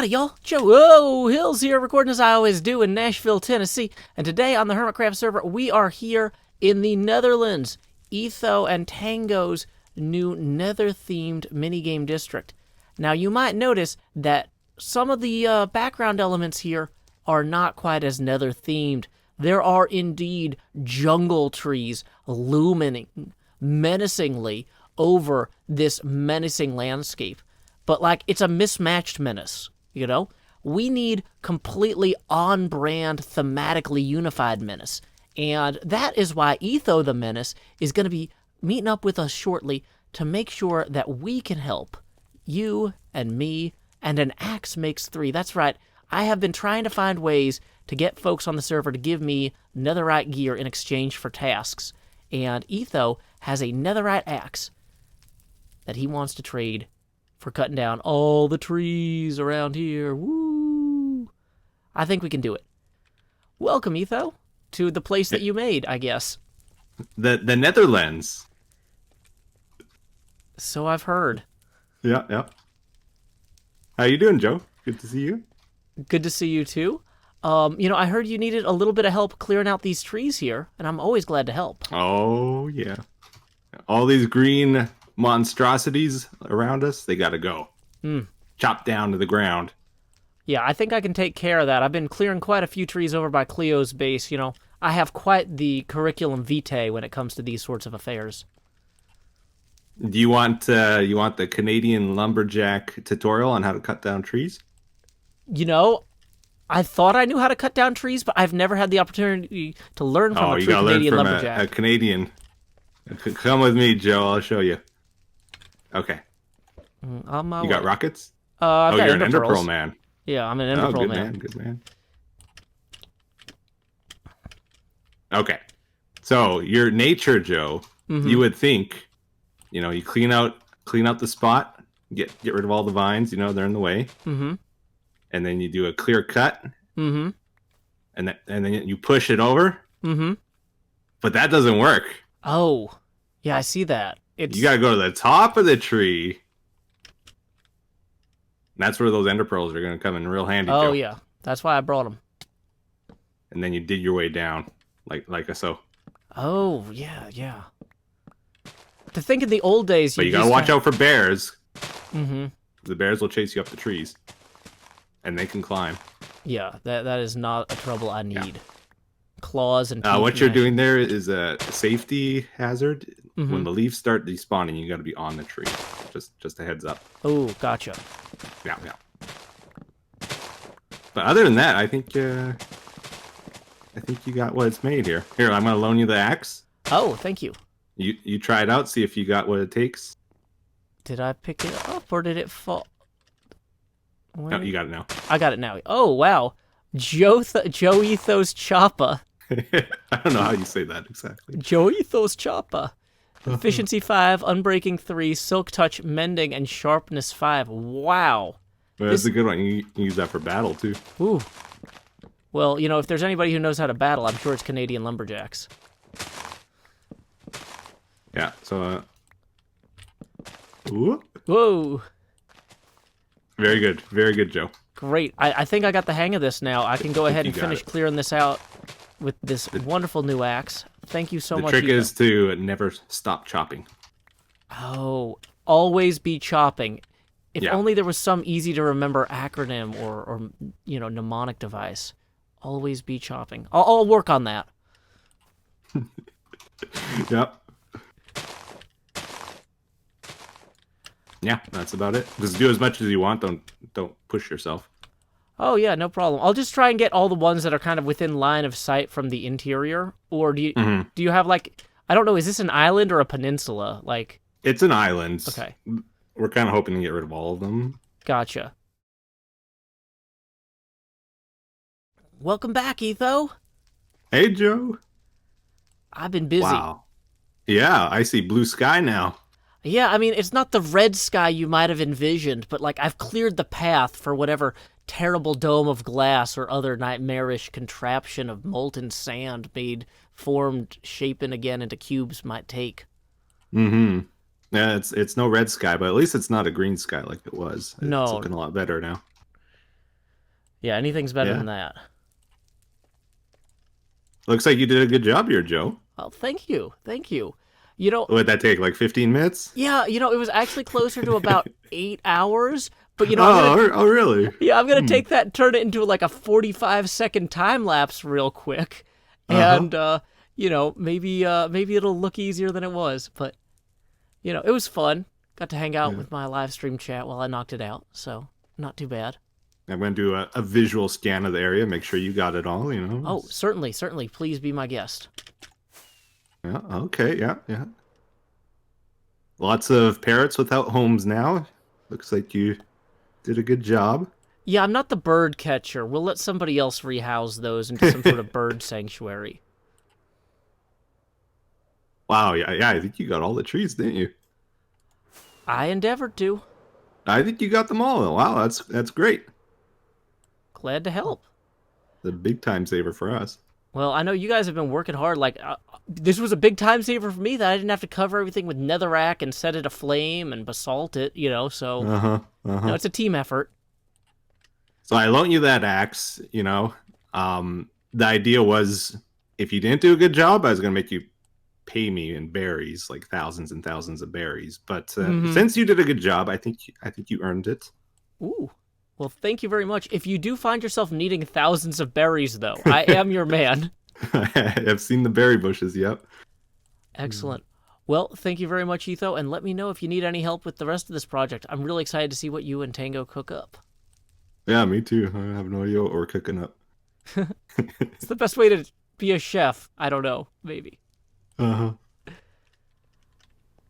Howdy, y'all. Joe Hills here, recording as I always do in Nashville, Tennessee. And today on the Hermitcraft server, we are here in the Netherlands, Etho and Tango's new Nether-themed minigame district. Now, you might notice that some of the background elements here are not quite as Nether-themed. There are indeed jungle trees looming menacingly over this menacing landscape. But, like, it's a mismatched menace, you know? We need completely on-brand, thematically unified menace. And that is why Etho the Menace is going to be meeting up with us shortly to make sure that we can help you and me, and an axe makes three. That's right. I have been trying to find ways to get folks on the server to give me netherite gear in exchange for tasks. And Etho has a netherite axe that he wants to trade for cutting down all the trees around here. Woo! I think we can do it. Welcome, Etho, to the place that you made, I guess. The Netherlands. So I've heard. Yeah. How you doing, Joe? Good to see you. Good to see you, too. I heard you needed a little bit of help clearing out these trees here, and I'm always glad to help. Oh, yeah. All these green monstrosities around us, they gotta go. Chopped down to the ground. Yeah, I think I can take care of that. I've been clearing quite a few trees over by Cleo's base. You know, I have quite the curriculum vitae when it comes to these sorts of affairs. Do you want the Canadian Lumberjack tutorial on how to cut down trees? You know, I thought I knew how to cut down trees, but I've never had the opportunity to learn from a true Canadian Lumberjack. A Canadian. Come with me, Joe. I'll show you. Okay. On my you way. got rockets? I've got you're an ender Ender Pearl man. Yeah, I'm an Ender Pearl man. Good man. Okay. So, your nature, Joe, you would think, you clean out the spot, get rid of all the vines, they're in the way. Mm-hmm. And then you do a clear cut. Mm-hmm. And then you push it over. Mm-hmm. But that doesn't work. Oh, yeah, I see that. You gotta go to the top of the tree. That's where those ender pearls are gonna come in real handy. Oh, Joe. yeah. That's why I brought them. And then you dig your way down, like so. Oh, yeah. To think in the old days, but you gotta watch out for bears. Mm-hmm. The bears will chase you up the trees, and they can climb. Yeah, that is not a trouble I need. Yeah. Claws and teeth. What you're doing there is a safety hazard. When the leaves start despawning, you got to be on the tree. Just a heads up. Oh, gotcha. Yeah. But other than that, I think you got what it's made here. Here, I'm gonna loan you the axe. Oh, thank you. You try it out, see if you got what it takes. Did I pick it up or did it fall? No, you got it now. I got it now. Oh, wow. JoeHillsTSD Choppa. I don't know how you say that exactly. JoeHillsTSD Choppa. Efficiency 5, Unbreaking 3, Silk Touch, Mending, and Sharpness 5. Wow. Well, that's a good one. You can use that for battle, too. Ooh. Well, if there's anybody who knows how to battle, I'm sure it's Canadian Lumberjacks. Yeah, so... Ooh. Whoa. Very good, Joe. Great. I think I got the hang of this now. I can go ahead and finish clearing this out with this wonderful new axe. Thank you so much. The trick is to never stop chopping. Oh, always be chopping. If only there was some easy to remember acronym or mnemonic device. Always be chopping. I'll work on that. Yep. Yeah, that's about it. Just do as much as you want. Don't push yourself. Oh, yeah, no problem. I'll just try and get all the ones that are kind of within line of sight from the interior. Or do you have, like... I don't know, is this an island or a peninsula? Like... It's an island. Okay. We're kind of hoping to get rid of all of them. Gotcha. Welcome back, Etho. Hey, Joe. I've been busy. Wow. Yeah, I see blue sky now. Yeah, I mean, it's not the red sky you might have envisioned, but, like, I've cleared the path for whatever terrible dome of glass or other nightmarish contraption of molten sand formed, shapen again into cubes might take. Mm-hmm. Yeah, it's no red sky, but at least it's not a green sky like it was. No. It's looking a lot better now. Yeah, anything's better Yeah. than that. Looks like you did a good job here, Joe. Oh, thank you. Thank you. You know, What would that take, like 15 minutes? yeah, it was actually closer to about 8 hours, but I'm Oh, really? gonna take that and turn it into like a 45-second time lapse real quick. And maybe it'll look easier than it was, but it was fun. Got to hang out with my live stream chat while I knocked it out, so not too bad. I'm going to do a visual scan of the area, make sure you got it all, Oh, certainly. Please be my guest. Yeah, okay, yeah. Lots of parrots without homes now. Looks like you did a good job. Yeah, I'm not the bird catcher. We'll let somebody else rehouse those into some sort of bird sanctuary. Wow, yeah, I think you got all the trees, didn't you? I endeavored to. I think you got them all. Wow, that's great. Glad to help. The big time saver for us. Well, I know you guys have been working hard. Like, this was a big time saver for me that I didn't have to cover everything with netherrack and set it aflame and basalt it, so it's a team effort. So I loaned you that axe, The idea was, if you didn't do a good job, I was going to make you pay me in berries, like thousands and thousands of berries. But since you did a good job, I think you earned it. Ooh. Well, thank you very much. If you do find yourself needing thousands of berries, though, I am your man. I've seen the berry bushes, yep. Excellent. Well, thank you very much, Etho, and let me know if you need any help with the rest of this project. I'm really excited to see what you and Tango cook up. Yeah, me too. I have no idea what we're cooking up. It's the best way to be a chef. I don't know. Maybe.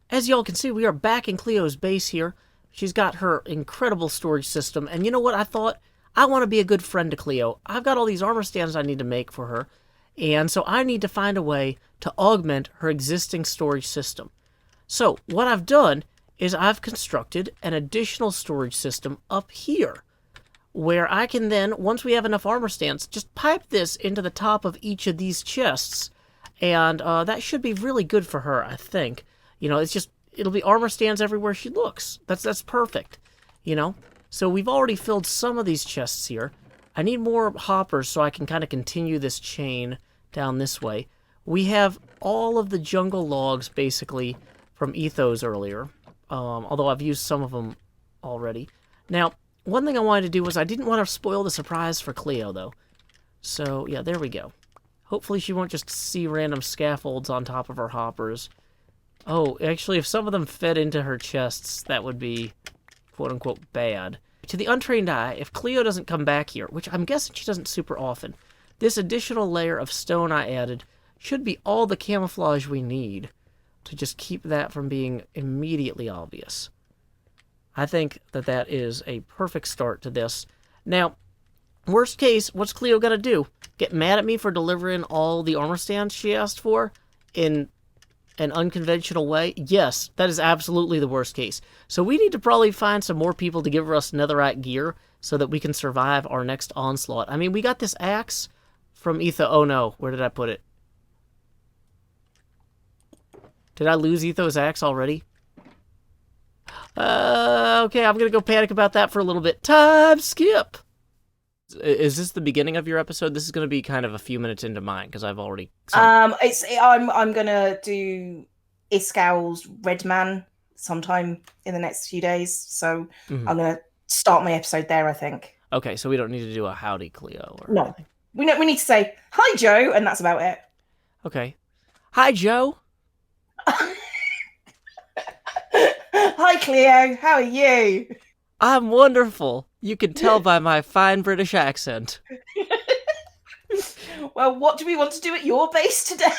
As y'all can see, we are back in Cleo's base here. She's got her incredible storage system, and you know what? I thought, I want to be a good friend to Cleo. I've got all these armor stands I need to make for her, and so I need to find a way to augment her existing storage system. So, what I've done is I've constructed an additional storage system up here, where I can then, once we have enough armor stands, just pipe this into the top of each of these chests, and that should be really good for her, I think. It'll be armor stands everywhere she looks. That's perfect, So we've already filled some of these chests here. I need more hoppers so I can kind of continue this chain down this way. We have all of the jungle logs, basically, from Ethos earlier, although I've used some of them already. Now, one thing I wanted to do was I didn't want to spoil the surprise for Cleo, though. So, yeah, there we go. Hopefully she won't just see random scaffolds on top of her hoppers. Oh, actually, if some of them fed into her chests, that would be, quote-unquote, bad. To the untrained eye, if Cleo doesn't come back here, which I'm guessing she doesn't super often, this additional layer of stone I added should be all the camouflage we need to just keep that from being immediately obvious. I think that is a perfect start to this. Now, worst case, what's Cleo gonna do? Get mad at me for delivering all the armor stands she asked for in an unconventional way? Yes, that is absolutely the worst case. So we need to probably find some more people to give us netherite gear so that we can survive our next onslaught. I mean, we got this axe from Etho. Oh no, where did I put it? Did I lose Etho's axe already? Okay, I'm gonna go panic about that for a little bit. Time skip! Is this the beginning of your episode? This is going to be kind of a few minutes into mine because I've already. I'm gonna do Iscowl's Red Man sometime in the next few days, so I'm gonna start my episode there. I think. Okay, so we don't need to do a howdy, Cleo. Or no, anything. We need to say hi, Joe, and that's about it. Okay, hi, Joe. Hi, Cleo. How are you? I'm wonderful. You can tell by my fine British accent. Well, what do we want to do at your base today?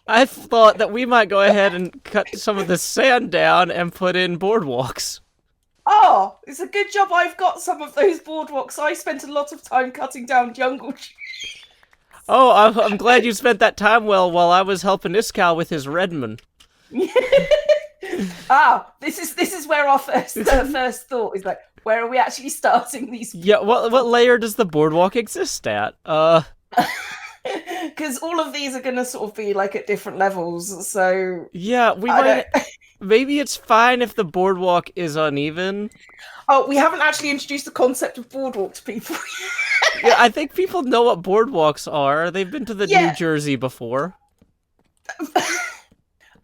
I thought that we might go ahead and cut some of the sand down and put in boardwalks. Oh, it's a good job I've got some of those boardwalks. I spent a lot of time cutting down jungle trees. Oh, I'm glad you spent that time well while I was helping Iskal with his Redman. This is where our first thought is like, where are we actually starting these? Yeah, what layer does the boardwalk exist at? Because all of these are going to sort of be like at different levels, so yeah, we might. Maybe it's fine if the boardwalk is uneven. Oh, we haven't actually introduced the concept of boardwalk to people Yeah, I think people know what boardwalks are. They've been to the New Jersey before.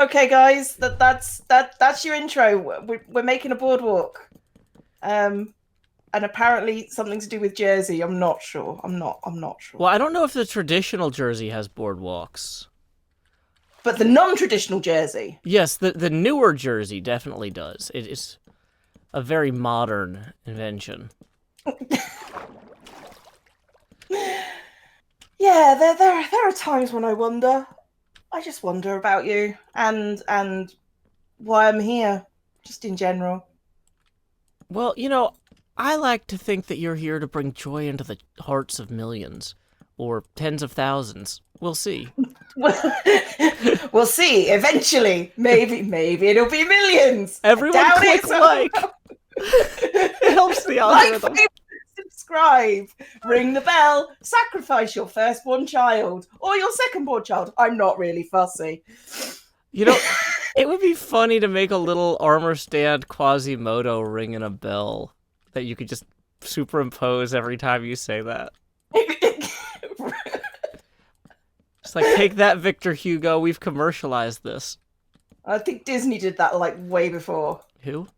Okay, guys, that's your intro. We're making a boardwalk, and apparently something to do with Jersey. I'm not sure. I'm not sure. Well, I don't know if the traditional Jersey has boardwalks, but the non-traditional Jersey. Yes, the newer Jersey definitely does. It is a very modern invention. Yeah, there are times when I wonder. I just wonder about you and why I'm here, just in general. Well, you know, I like to think that you're here to bring joy into the hearts of millions, or tens of thousands. We'll see. We'll see. Eventually, maybe it'll be millions. Everyone click like. It helps the algorithm. Like, subscribe, ring the bell, sacrifice your firstborn child or your secondborn child. I'm not really fussy. You know, it would be funny to make a little armor stand Quasimodo ringing a bell that you could just superimpose every time you say that. It's like, take that, Victor Hugo. We've commercialized this. I think Disney did that like way before. Who?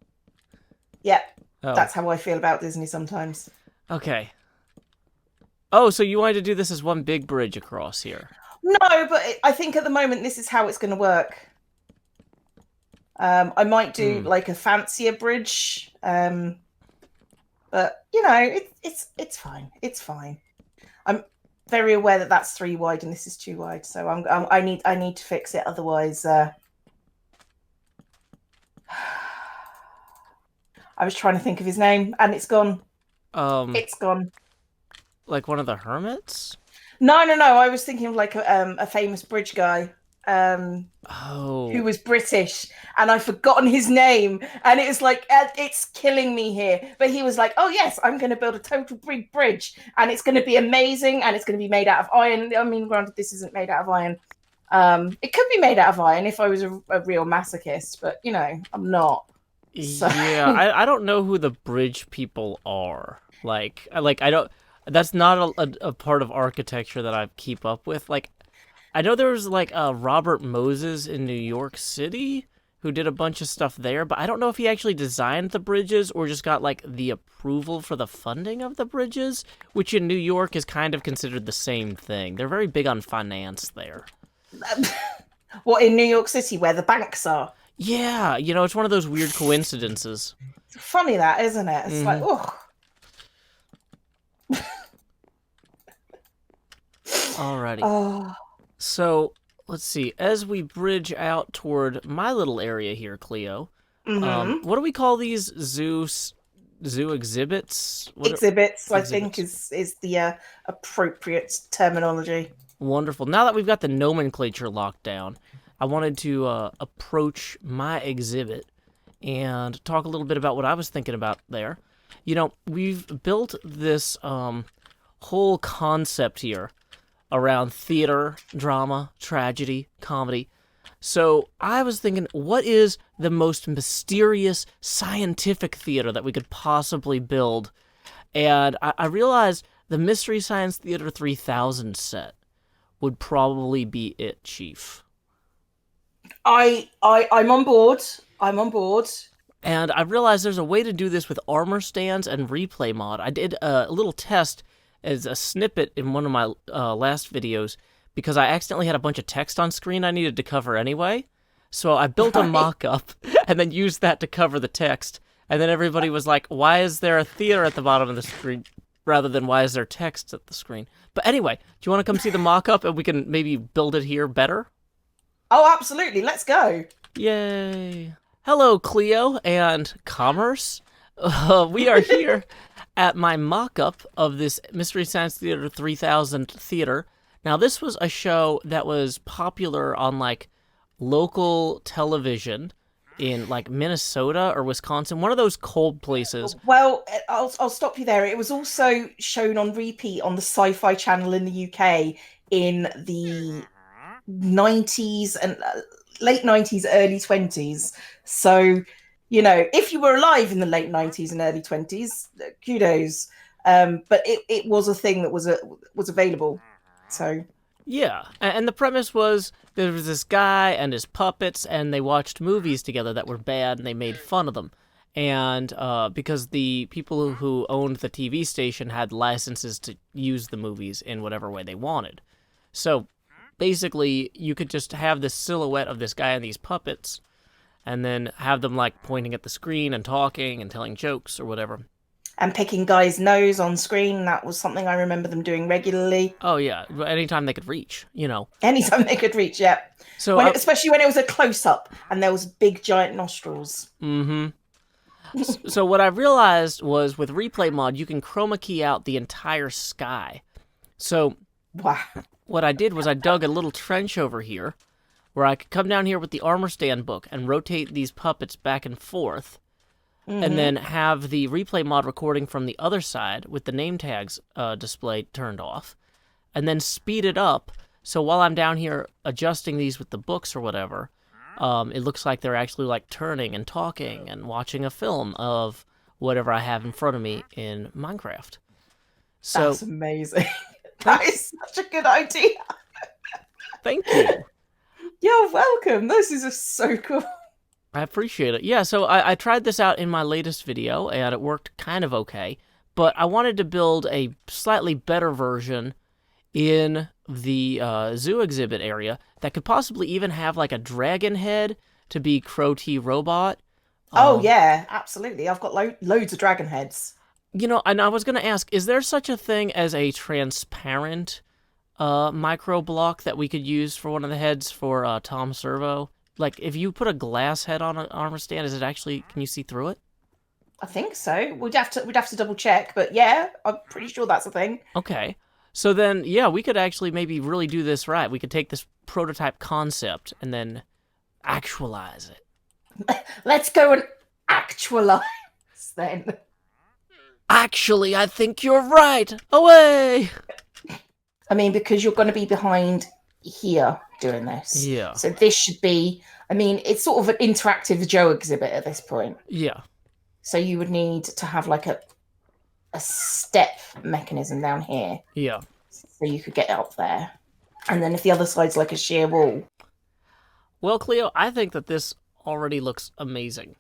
Yeah, oh. That's how I feel about Disney sometimes. Okay. Oh, so you wanted to do this as one big bridge across here? No, but I think at the moment this is how it's going to work. I might do like a fancier bridge, but you know, it's fine. It's fine. I'm very aware that that's 3 wide and this is 2 wide, so I need to fix it. Otherwise, I was trying to think of his name and it's gone. It's gone. Like one of the hermits? No. I was thinking of like a famous bridge guy. Who was British, and I've forgotten his name, and it's like it's killing me here. But he was like, "Oh yes, I'm going to build a total big bridge, and it's going to be amazing, and it's going to be made out of iron." I mean, granted, this isn't made out of iron. It could be made out of iron if I was a real masochist, but you know, I'm not. So. Yeah, I don't know who the bridge people are. Like I don't. That's not a part of architecture that I keep up with. Like, I know there was like Robert Moses in New York City who did a bunch of stuff there, but I don't know if he actually designed the bridges or just got like the approval for the funding of the bridges, which in New York is kind of considered the same thing. They're very big on finance there. What, in New York City where the banks are? Yeah, you know, it's one of those weird coincidences. It's funny that, isn't it? It's like, oh. Alrighty. Oh. So, let's see. As we bridge out toward my little area here, Cleo, what do we call these zoo exhibits? Exhibits, I think, is the appropriate terminology. Wonderful. Now that we've got the nomenclature locked down, I wanted to approach my exhibit and talk a little bit about what I was thinking about there. You know, we've built this whole concept here around theater, drama, tragedy, comedy. So I was thinking, what is the most mysterious scientific theater that we could possibly build? And I realized the Mystery Science Theater 3000 set would probably be it, Chief. I'm on board. I'm on board. And I realized there's a way to do this with armor stands and replay mod. I did a little test as a snippet in one of my last videos because I accidentally had a bunch of text on screen I needed to cover anyway. So I built a mock-up and then used that to cover the text. And then everybody was like, why is there a theater at the bottom of the screen rather than why is there text at the screen? But anyway, do you want to come see the mock-up and we can maybe build it here better? Oh, absolutely. Let's go. Yay. Hello, Cleo and Commerce. We are here at my mock-up of this Mystery Science Theater 3000 theater. Now, this was a show that was popular on, like, local television in, like, Minnesota or Wisconsin, one of those cold places. Well, I'll stop you there. It was also shown on repeat on the Sci-Fi Channel in the UK in the 90s and late 90s, early 20s. So, you know, if you were alive in the late 90s and early 20s, kudos. But it was a thing that was available. So Yeah, and the premise was there was this guy and his puppets, and they watched movies together that were bad, and they made fun of them. And because the people who owned the TV station had licenses to use the movies in whatever way they wanted. So basically, you could just have this silhouette of this guy and these puppets, and then have them like pointing at the screen and talking and telling jokes or whatever. and picking guys' nose on screen, that was something I remember them doing regularly. Oh yeah, anytime they could reach, you know. Anytime they could reach, yeah. So Especially when it was a close-up and there was big giant nostrils. Mm-hmm. So what I realized was with replay mod, you can chroma key out the entire sky. So Wow. what I did was I dug a little trench over here where I could come down here with the armor stand book and rotate these puppets back and forth, and then have the replay mod recording from the other side with the name tags display turned off, and then speed it up. So while I'm down here adjusting these with the books or whatever, it looks like they're actually like turning and talking and watching a film of whatever I have in front of me in Minecraft. So That's amazing. That is such a good idea. thank you. You're welcome. This is just so cool. I appreciate it. Yeah, so I tried this out in my latest video, and it worked kind of okay, but I wanted to build a slightly better version in the zoo exhibit area that could possibly even have like a dragon head to be Crow T Robot. Oh, yeah, absolutely. I've got loads of dragon heads. You know, and I was going to ask, is there such a thing as a transparent micro block that we could use for one of the heads for Tom Servo? Like, if you put a glass head on an armor stand, is it actually, can you see through it? I think so. We'd have to double check, but yeah, I'm pretty sure that's a thing. Okay. So then, yeah, we could actually maybe really do this right. We could take this prototype concept and then actualize it. Let's go and actualize then. Actually, I think you're right. Away! I mean, because you're going to be behind here doing this. Yeah. So this should be, I mean, it's sort of an interactive Joe exhibit at this point. Yeah. So you would need to have like a step mechanism down here. Yeah. So you could get up there. And then if the other side's like a sheer wall. Well, Cleo, I think that this already looks amazing.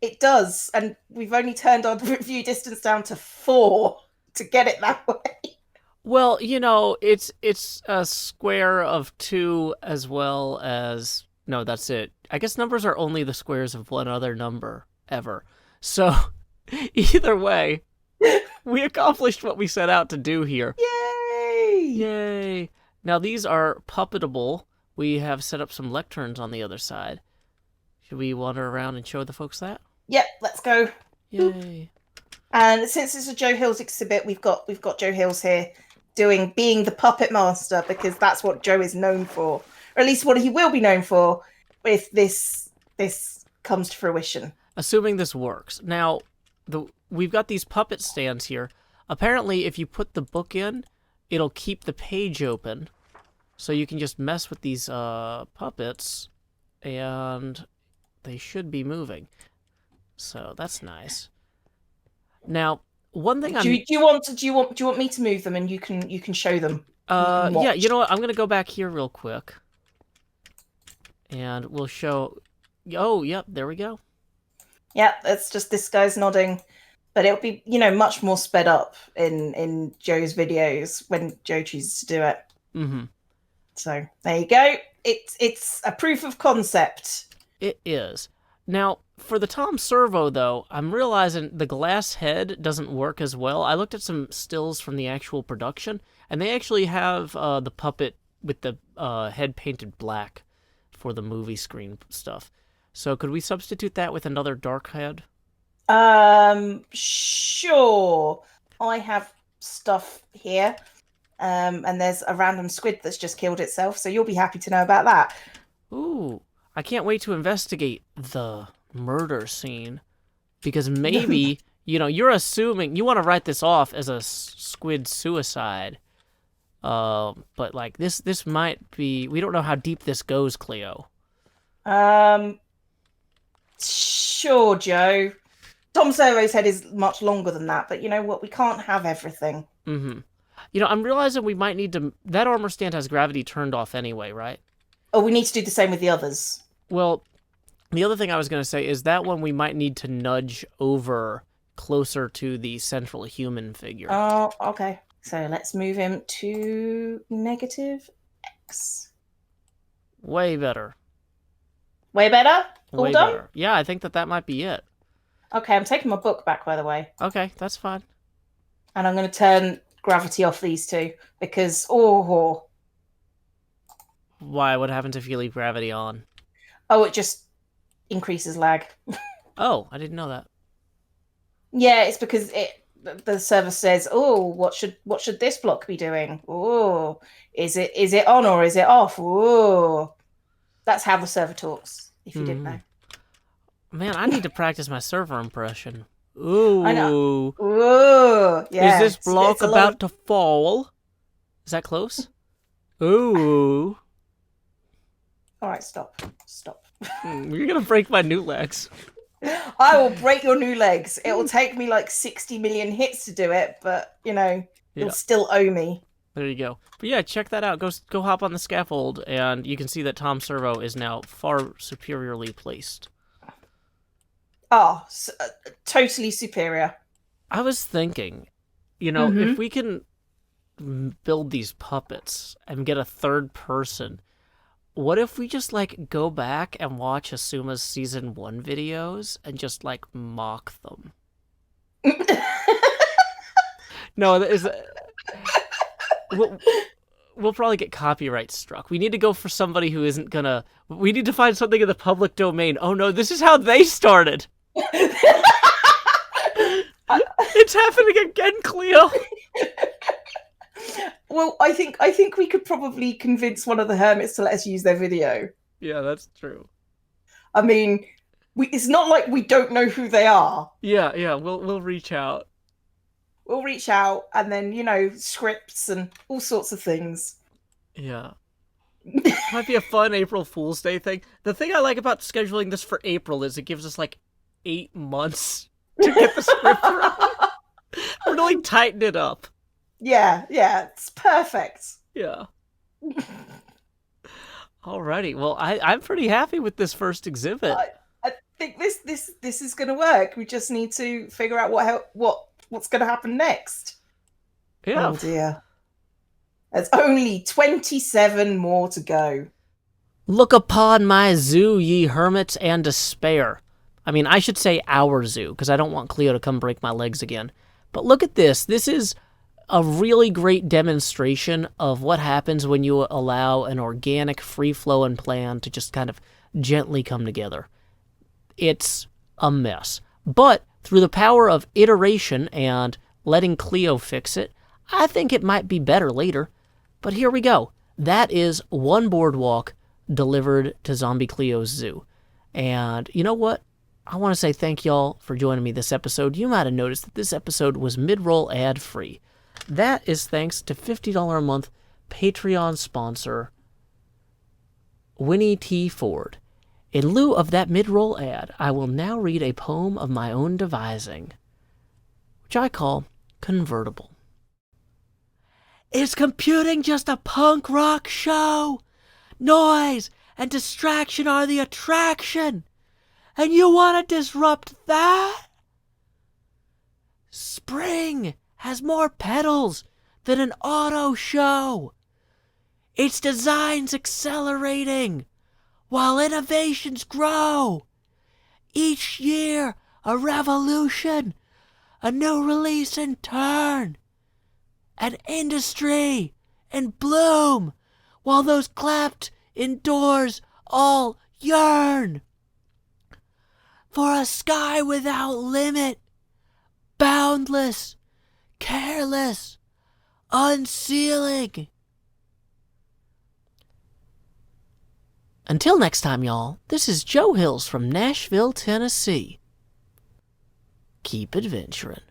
It does. And we've only turned our view distance down to 4 to get it that way. Well, you know, it's a square of 2 as well as... No, that's it. I guess numbers are only the squares of one other number ever. So, either way, we accomplished what we set out to do here. Yay! Yay! Now, these are puppetable. We have set up some lecterns on the other side. Should we wander around and show the folks that? Yep, let's go. Yay. And since it's a Joe Hills exhibit, we've got Joe Hills here being the puppet master, because that's what Joe is known for. Or at least what he will be known for if this comes to fruition. Assuming this works. Now, we've got these puppet stands here. Apparently, if you put the book in, it'll keep the page open. So you can just mess with these puppets, and they should be moving. So that's nice. Now, one thing do you want me to move them and you can show them? Yeah, you know what? I'm gonna go back here real quick, and we'll show. Oh, yep, there we go. Yeah, it's just this guy's nodding, but it'll be much more sped up in Joe's videos when Joe chooses to do it. Mm-hmm. So there you go. It's a proof of concept. It is. Now, for the Tom Servo, though, I'm realizing the glass head doesn't work as well. I looked at some stills from the actual production, and they actually have the puppet with the head painted black for the movie screen stuff. So could we substitute that with another dark head? Sure. I have stuff here. And there's a random squid that's just killed itself, so you'll be happy to know about that. Ooh, I can't wait to investigate the murder scene, because maybe, you're assuming, you want to write this off as a squid suicide, but, like, this might be, we don't know how deep this goes, Cleo. Sure, Joe. Tom Servo's head is much longer than that, but you know what? We can't have everything. Mm-hmm. You know, I'm realizing we might need to... That armor stand has gravity turned off anyway, right? Oh, we need to do the same with the others. Well, the other thing I was going to say is that one we might need to nudge over closer to the central human figure. Oh, okay. So let's move him to -X. Way better. Way better? All Way done? better. Yeah, I think that might be it. Okay, I'm taking my book back, by the way. Okay, that's fine. And I'm going to turn gravity off these two because, oh. Why? What happens if you leave gravity on? Oh, it just increases lag. Oh, I didn't know that. Yeah, it's because the server says, "Oh, what should this block be doing? Oh, is it on or is it off? Oh." That's how the server talks, if you didn't know. Man, I need to practice my server impression. Ooh. I know. Ooh. Yeah. Is this block about to fall? Is that close? Ooh. All right, stop. You're going to break my new legs. I will break your new legs. It will take me like 60 million hits to do it, but, you know, you'll still owe me. There you go. But yeah, check that out. Go hop on the scaffold, and you can see that Tom Servo is now far superiorly placed. Oh, totally superior. I was thinking, you know, if we can build these puppets and get a third person, what if we just, like, go back and watch Asuma's Season 1 videos and just, like, mock them? No, we'll probably get copyright struck. We need to go for somebody who isn't gonna... We need to find something in the public domain. Oh no, this is how they started! It's happening again, Cleo! Well, I think we could probably convince one of the hermits to let us use their video. Yeah, that's true. I mean, it's not like we don't know who they are. Yeah, we'll reach out. We'll reach out, and then, you know, scripts and all sorts of things. Yeah. Might be a fun April Fool's Day thing. The thing I like about scheduling this for April is it gives us, like, 8 months to get the script right. Really tighten it up. Yeah, it's perfect. Yeah. Alrighty, well, I'm pretty happy with this first exhibit. I think this is going to work. We just need to figure out what's going to happen next. Yeah. Oh dear. There's only 27 more to go. Look upon my zoo, ye hermits, and despair. I mean, I should say our zoo, because I don't want Cleo to come break my legs again. But look at this. This is a really great demonstration of what happens when you allow an organic, free-flowing plan to just kind of gently come together. It's a mess. But through the power of iteration and letting Cleo fix it, I think it might be better later. But here we go. That is one boardwalk delivered to Zombie Cleo's zoo. And you know what? I want to say thank y'all for joining me this episode. You might have noticed that this episode was mid-roll ad-free. That is thanks to $50 a month Patreon sponsor, Winnie T. Ford. In lieu of that mid-roll ad, I will now read a poem of my own devising, which I call Convertible. Is computing just a punk rock show? Noise and distraction are the attraction, and you want to disrupt that? Spring has more pedals than an auto show. Its design's accelerating while innovations grow. Each year, a revolution, a new release in turn, an industry in bloom, while those clapped indoors all yearn for a sky without limit, boundless, careless, unsealing. Until next time, y'all, this is Joe Hills from Nashville, Tennessee. Keep adventuring.